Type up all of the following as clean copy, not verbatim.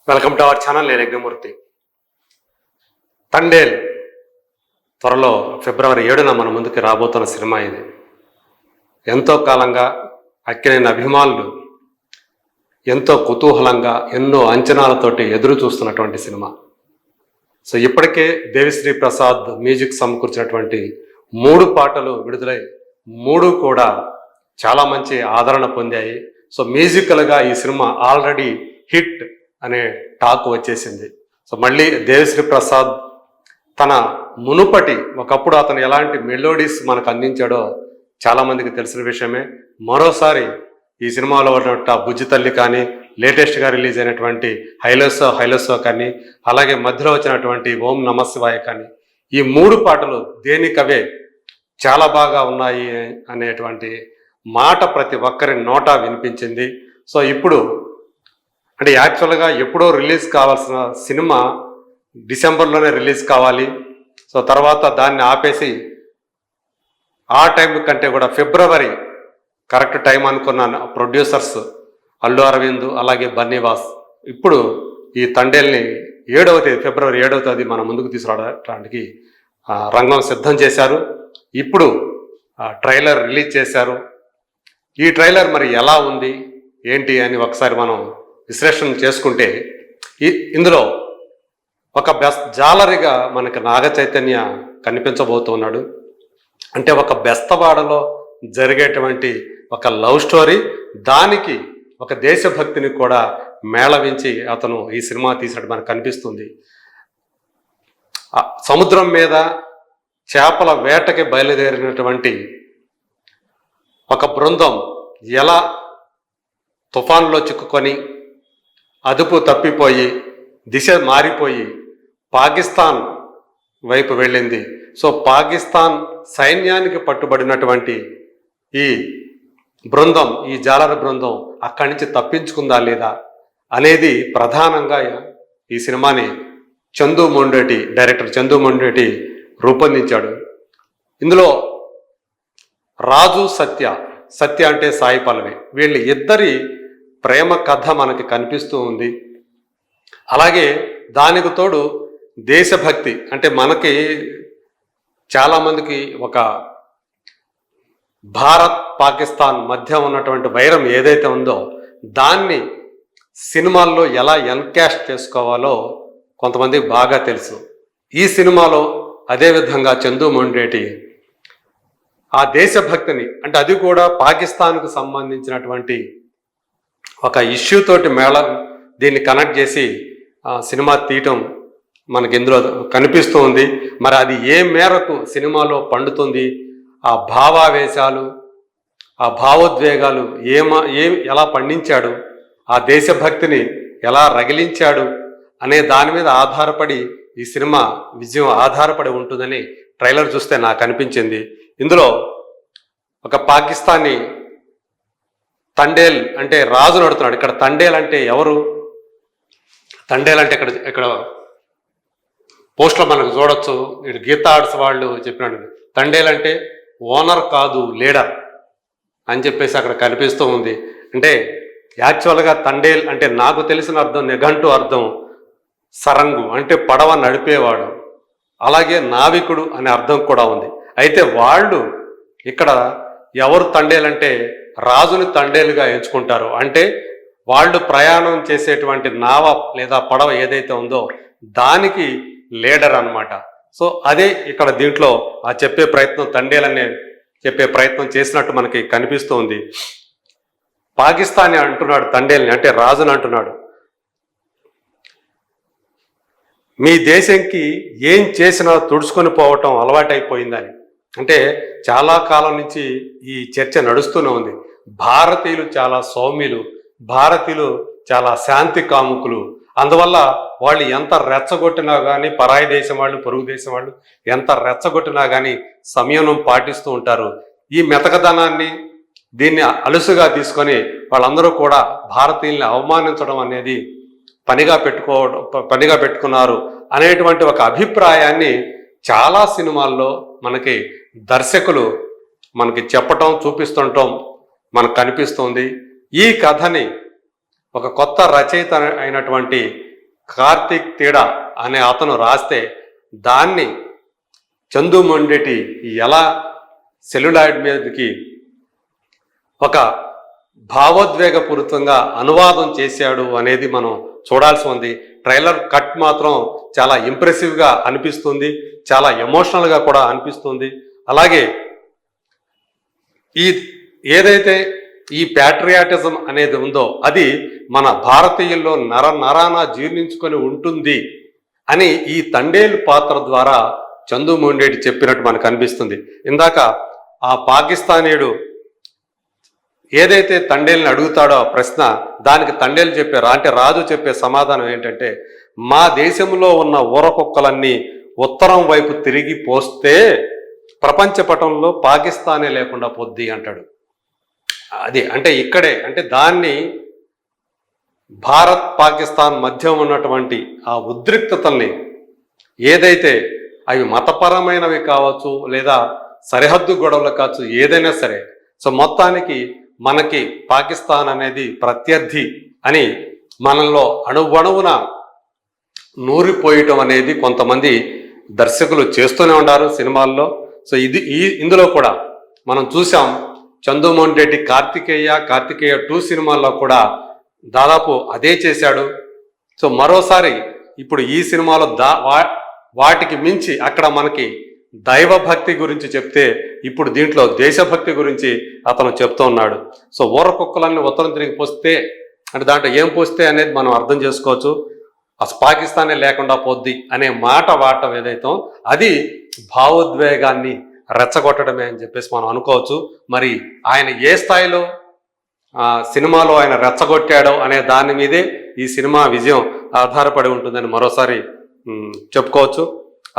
Welcome to our channel. నేను యజ్ఞమూర్తి. తండేల్ త్వరలో ఫిబ్రవరి 7న మన ముందుకు రాబోతున్న సినిమా ఇది. ఎంతో కాలంగా అక్కినేని అభిమానులు ఎంతో కుతూహలంగా ఎన్నో అంచనాలతోటి ఎదురు చూస్తున్నటువంటి సినిమా. సో ఇప్పటికే దేవిశ్రీ ప్రసాద్ మ్యూజిక్ సమకూర్చినటువంటి 3 పాటలు విడుదలై 3 కూడా చాలా మంచి ఆదరణ పొందాయి. సో మ్యూజికల్గా ఈ సినిమా ఆల్రెడీ హిట్ అనే టాక్ వచ్చేసింది. సో మళ్ళీ దేవిశ్రీ ప్రసాద్ తన మునుపటి ఒకప్పుడు అతను ఎలాంటి మెలోడీస్ మనకు అందించాడో చాలామందికి తెలిసిన విషయమే. మరోసారి ఈ సినిమాలో ఉన్న బుజ్జి తల్లి కానీ, లేటెస్ట్గా రిలీజ్ అయినటువంటి హైలోసో కానీ, అలాగే మధ్యలో వచ్చినటువంటి ఓం నమ శివాయ కానీ, ఈ 3 పాటలు దేనికవే చాలా బాగా ఉన్నాయి అనేటువంటి మాట ప్రతి ఒక్కరి నోటా వినిపించింది. సో ఇప్పుడు అంటే యాక్చువల్గా ఎప్పుడో రిలీజ్ కావాల్సిన సినిమా డిసెంబర్లోనే రిలీజ్ కావాలి. సో తర్వాత దాన్ని ఆపేసి ఆ టైం కంటే కూడా ఫిబ్రవరి కరెక్ట్ టైం అనుకున్న ప్రొడ్యూసర్స్ అల్లు అరవింద్ అలాగే బన్నీవాస్ ఇప్పుడు ఈ తండేల్ని ఫిబ్రవరి 7వ తేదీ మన ముందుకు తీసుకురావడానికి రంగం సిద్ధం చేశారు. ఇప్పుడు ట్రైలర్ రిలీజ్ చేశారు. ఈ ట్రైలర్ మరి ఎలా ఉంది ఏంటి అని ఒకసారి మనం విశ్లేషణ చేసుకుంటే, ఇందులో ఒక జాలరిగా మనకి నాగ చైతన్య కనిపించబోతున్నాడు. అంటే ఒక బెస్తవాడలో జరిగేటువంటి ఒక లవ్ స్టోరీ, దానికి ఒక దేశభక్తిని కూడా మేళవించి అతను ఈ సినిమా తీసినట్టు మనకు కనిపిస్తుంది. సముద్రం మీద చేపల వేటకి బయలుదేరినటువంటి ఒక బృందం ఎలా తుఫాన్లో చిక్కుకొని అదుపు తప్పిపోయి దిశ మారిపోయి పాకిస్తాన్ వైపు వెళ్ళింది. సో పాకిస్తాన్ సైన్యానికి పట్టుబడినటువంటి ఈ బృందం, ఈ జాలర బృందం అక్కడి నుంచి తప్పించుకుందా లేదా అనేది ప్రధానంగా ఈ సినిమాని డైరెక్టర్ చందు మొండేటి రూపొందించాడు. ఇందులో రాజు సత్య అంటే సాయి పల్లవి, వీళ్ళ ఇద్దరి ప్రేమ కథ మనకి కనిపిస్తూ ఉంది. అలాగే దానికి తోడు దేశభక్తి, అంటే మనకి చాలామందికి ఒక భారత్ పాకిస్తాన్ మధ్య ఉన్నటువంటి వైరం ఏదైతే ఉందో దాన్ని సినిమాల్లో ఎలా ఎన్కాస్ట్ చేసుకోవాలో కొంతమందికి బాగా తెలుసు. ఈ సినిమాలో అదేవిధంగా చందు మొండేటి ఆ దేశభక్తిని, అంటే అది కూడా పాకిస్తాన్కు సంబంధించినటువంటి ఒక ఇష్యూ తోటి దీన్ని కనెక్ట్ చేసి సినిమా తీయటం మనకి ఇందులో కనిపిస్తూ ఉంది. మరి అది ఏ మేరకు సినిమాలో పండుతుంది, ఆ భావావేశాలు, ఆ భావోద్వేగాలు ఎలా పండించాడు, ఆ దేశభక్తిని ఎలా రగిలించాడు అనే దాని మీద ఆధారపడి ఈ సినిమా విజయం ఆధారపడి ఉంటుందని ట్రైలర్ చూస్తే నాకు అనిపించింది. ఇందులో ఒక పాకిస్తానీ తండేల్ అంటే రాజు నడుతున్నాడు. ఇక్కడ తండేల్ అంటే ఎవరు? తండేల్ అంటే ఇక్కడ పోస్ట్లో మనకు చూడొచ్చు. ఇటు గీతా ఆర్ట్స్ వాళ్ళు చెప్పినాడు, తండేల్ అంటే ఓనర్ కాదు లీడర్ అని చెప్పేసి అక్కడ కనిపిస్తూ ఉంది. అంటే యాక్చువల్గా తండేల్ అంటే నాకు తెలిసిన అర్థం, నిఘంటు అర్థం సరంగు అంటే పడవ నడిపేవాడు, అలాగే నావికుడు అనే అర్థం కూడా ఉంది. అయితే వాళ్ళు ఇక్కడ ఎవరు తండేల్ అంటే రాజుని తండేలుగా ఎంచుకుంటారు. అంటే వాళ్ళు ప్రయాణం చేసేటువంటి నావ లేదా పడవ ఏదైతే ఉందో దానికి లీడర్ అన్నమాట. సో అదే ఇక్కడ దీంట్లో చెప్పే ప్రయత్నం, తండేలనే చెప్పే ప్రయత్నం చేసినట్టు మనకి కనిపిస్తూ ఉంది. పాకిస్తానీ అంటున్నాడు తండేల్ని, అంటే రాజుని అంటున్నాడు, మీ దేశంకి ఏం చేసినా తుడుచుకొని పోవటం అలవాటైపోయిందని. అంటే చాలా కాలం నుంచి ఈ చర్చ నడుస్తూనే ఉంది. భారతీయులు చాలా సౌమ్యులు, భారతీయులు చాలా శాంతి కాముకులు, అందువల్ల వాళ్ళు ఎంత రెచ్చగొట్టినా కానీ, పరాయి దేశం వాళ్ళు పొరుగు దేశం వాళ్ళు ఎంత రెచ్చగొట్టినా కానీ సంయమనం పాటిస్తూ ఉంటారు. ఈ మెతకదనాన్ని దీన్ని అలుసుగా తీసుకొని వాళ్ళందరూ కూడా భారతీయుల్ని అవమానించడం అనేది పనిగా పెట్టుకున్నారు అనేటువంటి ఒక అభిప్రాయాన్ని చాలా సినిమాల్లో మనకి దర్శకులు మనకి చెప్పటం, చూపిస్తుండటం మనకు కనిపిస్తుంది. ఈ కథని ఒక కొత్త రచయిత అయినటువంటి కార్తిక్ తీడా అనే అతను రాస్తే దాన్ని చందు మొండెటి ఎలా సెల్యులాయిడ్ మీదకి ఒక భావోద్వేగపూరితంగా అనువాదం చేశాడు అనేది మనం చూడాల్సి ఉంది. ట్రైలర్ కట్ మాత్రం చాలా ఇంప్రెసివ్గా అనిపిస్తుంది, చాలా ఎమోషనల్గా కూడా అనిపిస్తుంది. అలాగే ఏదైతే ఈ ప్యాట్రియాటిజం అనేది ఉందో అది మన భారతీయుల్లో నరాన జీర్ణించుకొని ఉంటుంది అని ఈ తండేలు పాత్ర ద్వారా చందు మొండేటి చెప్పినట్టు మనకు అనిపిస్తుంది. ఇందాక ఆ పాకిస్తానీయుడు ఏదైతే తండేల్ని అడుగుతాడో ఆ ప్రశ్న, దానికి తండేలు చెప్పారు అంటే రాజు చెప్పే సమాధానం ఏంటంటే, మా దేశంలో ఉన్న ఊరకుక్కలన్నీ ఉత్తరం వైపు తిరిగి పోస్తే ప్రపంచ పటంలో పాకిస్తానే లేకుండా పొద్ది అంటాడు. అది అంటే ఇక్కడే అంటే దాన్ని భారత్ పాకిస్తాన్ మధ్య ఉన్నటువంటి ఆ ఉద్రిక్తతల్ని, ఏదైతే అవి మతపరమైనవి కావచ్చు లేదా సరిహద్దు గొడవలు కావచ్చు, ఏదైనా సరే సో మొత్తానికి మనకి పాకిస్తాన్ అనేది ప్రత్యర్థి అని మనలో అణువణువున నూరిపోయటం అనేది కొంతమంది దర్శకులు చేస్తూనే ఉన్నారు సినిమాల్లో. సో ఇందులో కూడా మనం చూసాం. చందు మొండేటి కార్తికేయ 2 సినిమాల్లో కూడా దాదాపు అదే చేశాడు. సో మరోసారి ఇప్పుడు ఈ సినిమాలో వాటికి మించి అక్కడ మనకి దైవభక్తి గురించి చెప్తే ఇప్పుడు దీంట్లో దేశభక్తి గురించి అతను చెప్తూ ఉన్నాడు. సో ఊరకుక్కలన్నీ ఉత్తరం తిరిగి పోస్తే అంటే దాంట్లో ఏం పోస్తే అనేది మనం అర్థం చేసుకోవచ్చు. అసలు పాకిస్తానే లేకుండా పోద్ది అనే మాట వాడటం ఏదైతే అది భావోద్వేగాన్ని రెచ్చగొట్టడమే అని చెప్పేసి మనం అనుకోవచ్చు. మరి ఆయన ఏ స్థాయిలో సినిమాలో ఆయన రెచ్చగొట్టాడో అనే దాని మీదే ఈ సినిమా విజయం ఆధారపడి ఉంటుందని మరోసారి చెప్పుకోవచ్చు.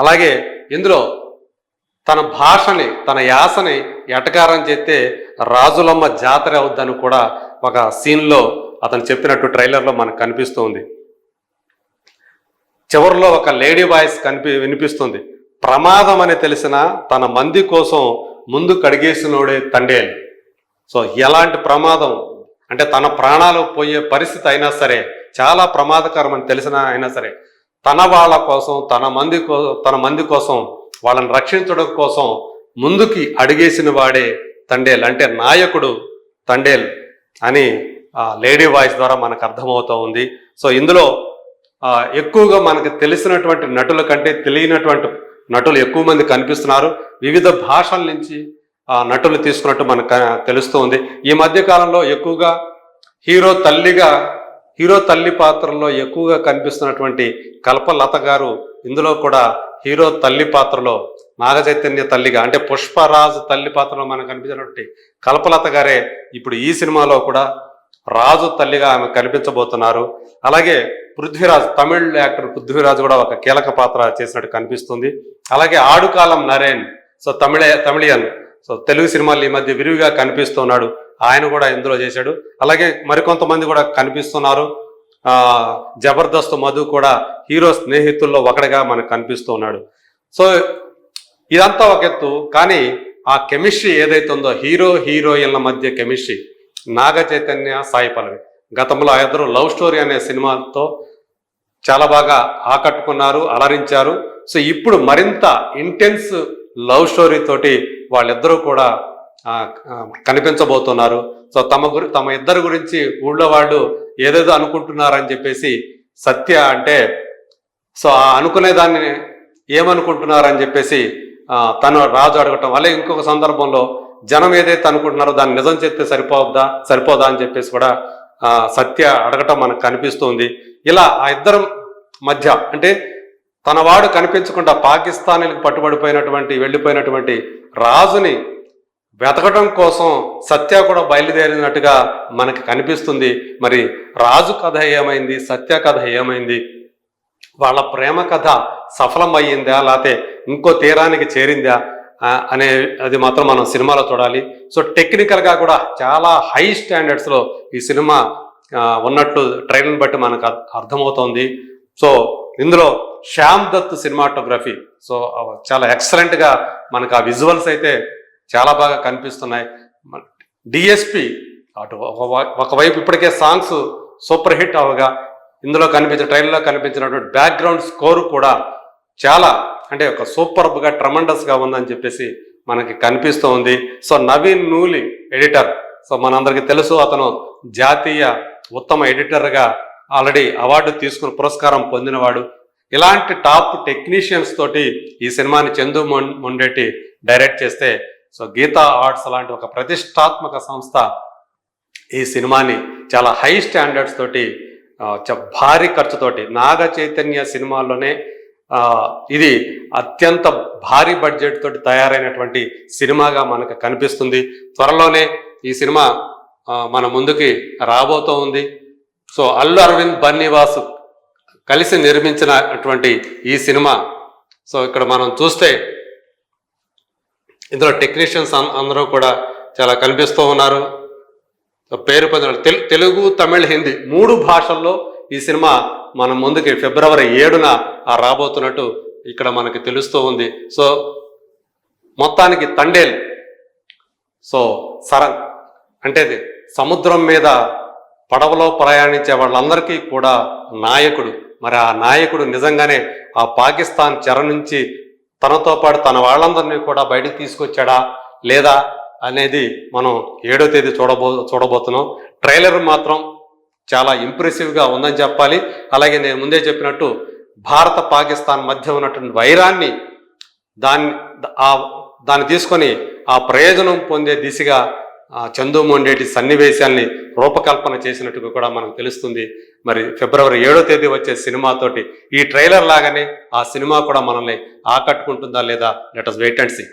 అలాగే ఇందులో తన భాషని తన యాసని ఎటకారం చేస్తే రాజులమ్మ జాతర అవుద్దని కూడా ఒక సీన్లో అతను చెప్పినట్టు ట్రైలర్లో మనకు కనిపిస్తుంది. చివరిలో ఒక లేడీ వాయిస్ వినిపిస్తుంది. ప్రమాదం అని తెలిసిన తన మంది కోసం ముందు కడిగేసినోడే తండేలు. సో ఎలాంటి ప్రమాదం అంటే తన ప్రాణాలు పోయే పరిస్థితి అయినా సరే, చాలా ప్రమాదకరం అని తెలిసిన అయినా సరే తన వాళ్ళ కోసం తన మంది కోసం వాళ్ళని రక్షించడం కోసం ముందుకి అడిగేసిన వాడే తండేల్ అంటే నాయకుడు తండేల్ అని లేడీ వాయిస్ ద్వారా మనకు అర్థమవుతూ ఉంది. సో ఇందులో ఎక్కువగా మనకు తెలిసినటువంటి నటుల కంటే తెలియనటువంటి నటులు ఎక్కువ మంది కనిపిస్తున్నారు. వివిధ భాషల నుంచి నటులు తీసుకున్నట్టు మనకు తెలుస్తూ ఉంది. ఈ మధ్య కాలంలో ఎక్కువగా హీరో తల్లి పాత్రలో ఎక్కువగా కనిపిస్తున్నటువంటి కల్పలత గారు ఇందులో కూడా హీరో తల్లి పాత్రలో నాగ చైతన్య తల్లిగా అంటే పుష్పరాజు తల్లి పాత్రలో మనకు కనిపించినటువంటి కల్పలత గారే ఇప్పుడు ఈ సినిమాలో కూడా రాజు తల్లిగా ఆమె కనిపించబోతున్నారు. అలాగే పృథ్వీరాజ్, తమిళ్ యాక్టర్ పృథ్వీరాజ్ కూడా ఒక కీలక పాత్ర చేసినట్టు కనిపిస్తుంది. అలాగే ఆడుకాలం నరేన్, సో తమిళియన్, సో తెలుగు సినిమాలు ఈ మధ్య విరివిగా కనిపిస్తున్నాడు, ఆయన కూడా ఇందులో చేశాడు. అలాగే మరికొంతమంది కూడా కనిపిస్తున్నారు. జబర్దస్త్ మధు కూడా హీరో స్నేహితుల్లో ఒకటిగా మనకు కనిపిస్తూ ఉన్నాడు. సో ఇదంతా ఒక ఎత్తు, కానీ ఆ కెమిస్ట్రీ ఏదైతే ఉందో హీరోయిన్ల మధ్య కెమిస్ట్రీ, నాగ చైతన్య సాయి పల్లవి గతంలో ఇద్దరు లవ్ స్టోరీ అనే సినిమాతో చాలా బాగా ఆకట్టుకున్నారు, అలరించారు. సో ఇప్పుడు మరింత ఇంటెన్స్ లవ్ స్టోరీ తోటి వాళ్ళిద్దరూ కూడా కనిపించబోతున్నారు. సో తమ ఇద్దరు గురించి ఊళ్ళో వాళ్ళు ఏదేదో అనుకుంటున్నారని చెప్పేసి సత్య అంటే సో ఆ అనుకునేదాన్ని ఏమనుకుంటున్నారని చెప్పేసి తను రాజు అడగటం, అలాగే ఇంకొక సందర్భంలో జనం ఏదైతే అనుకుంటున్నారో దాన్ని నిజం చెప్తే సరిపోదా అని చెప్పేసి కూడా సత్య అడగటం మనకు కనిపిస్తుంది. ఇలా ఆ ఇద్దరు మధ్య అంటే తన వాడు కనిపించకుండా పాకిస్తానీలకు వెళ్ళిపోయినటువంటి రాజుని వెతకడం కోసం సత్య కూడా బయలుదేరినట్టుగా మనకి కనిపిస్తుంది. మరి రాజు కథ ఏమైంది, సత్య కథ ఏమైంది, వాళ్ళ ప్రేమ కథ సఫలమయ్యిందా లేకపోతే ఇంకో తీరానికి చేరిందా అనే అది మాత్రం మనం సినిమాలో చూడాలి. సో టెక్నికల్గా కూడా చాలా హై స్టాండర్డ్స్లో ఈ సినిమా ఉన్నట్టు ట్రైలర్ని బట్టి మనకు అర్థమవుతోంది. సో ఇందులో శ్యామ్ దత్ సినిమాటోగ్రఫీ సో చాలా ఎక్సలెంట్గా మనకు ఆ విజువల్స్ అయితే చాలా బాగా కనిపిస్తున్నాయి. డిఎస్పి అటు ఒకవైపు ఇప్పటికే సాంగ్స్ సూపర్ హిట్ అవగా ఇందులో ట్రైలర్లో కనిపించినటువంటి బ్యాక్గ్రౌండ్ స్కోర్ కూడా చాలా అంటే ఒక సూపర్బ్గా ట్రమండస్గా ఉందని చెప్పేసి మనకి కనిపిస్తూ ఉంది. So Naveen Nooli editor, so మనందరికీ తెలుసు అతను జాతీయ ఉత్తమ ఎడిటర్గా ఆల్రెడీ అవార్డు తీసుకుని పురస్కారం పొందినవాడు. ఇలాంటి టాప్ టెక్నీషియన్స్ తోటి ఈ సినిమాని చందు మొండేటి డైరెక్ట్ చేస్తే, సో గీతా ఆర్ట్స్ లాంటి ఒక ప్రతిష్టాత్మక సంస్థ ఈ సినిమాని చాలా హై స్టాండర్డ్స్ తోటి భారీ ఖర్చుతోటి, నాగ చైతన్య సినిమాల్లోనే ఇది అత్యంత భారీ బడ్జెట్ తోటి తయారైనటువంటి సినిమాగా మనకు కనిపిస్తుంది. త్వరలోనే ఈ సినిమా మన ముందుకి రాబోతూ ఉంది. సో అల్లు అరవింద్ బన్నీవాసు కలిసి నిర్మించినటువంటి ఈ సినిమా, సో ఇక్కడ మనం చూస్తే ఇందులో టెక్నీషియన్స్ అందరూ కూడా చాలా కనిపిస్తూ ఉన్నారు. పేరు పొందిన తెలుగు, తమిళ్, హిందీ 3 భాషల్లో ఈ సినిమా మన ముందుకి ఫిబ్రవరి 7న రాబోతున్నట్టు ఇక్కడ మనకి తెలుస్తూ ఉంది. సో మొత్తానికి తండేల్, సో అంటే సముద్రం మీద పడవలో ప్రయాణించే వాళ్ళందరికీ కూడా నాయకుడు. మరి ఆ నాయకుడు నిజంగానే ఆ పాకిస్తాన్ చెర నుంచి తనతో పాటు తన వాళ్ళందరినీ కూడా బయటకు తీసుకొచ్చాడా లేదా అనేది మనం 7వ తేదీ చూడబోతున్నాం. ట్రైలర్ మాత్రం చాలా ఇంప్రెసివ్గా ఉందని చెప్పాలి. అలాగే నేను ముందే చెప్పినట్టు భారత పాకిస్తాన్ మధ్య ఉన్నటువంటి వైరాన్ని దాన్ని తీసుకొని ఆ ప్రయోజనం పొందే దిశగా చందు మొండేటి సన్నివేశాల్ని రూపకల్పన చేసినట్టుగా కూడా మనకు తెలుస్తుంది. మరి ఫిబ్రవరి 7వ తేదీ వచ్చే సినిమాతోటి ఈ ట్రైలర్ లాగానే ఆ సినిమా కూడా మనల్ని ఆకట్టుకుంటుందా లేదా, let us wait and see.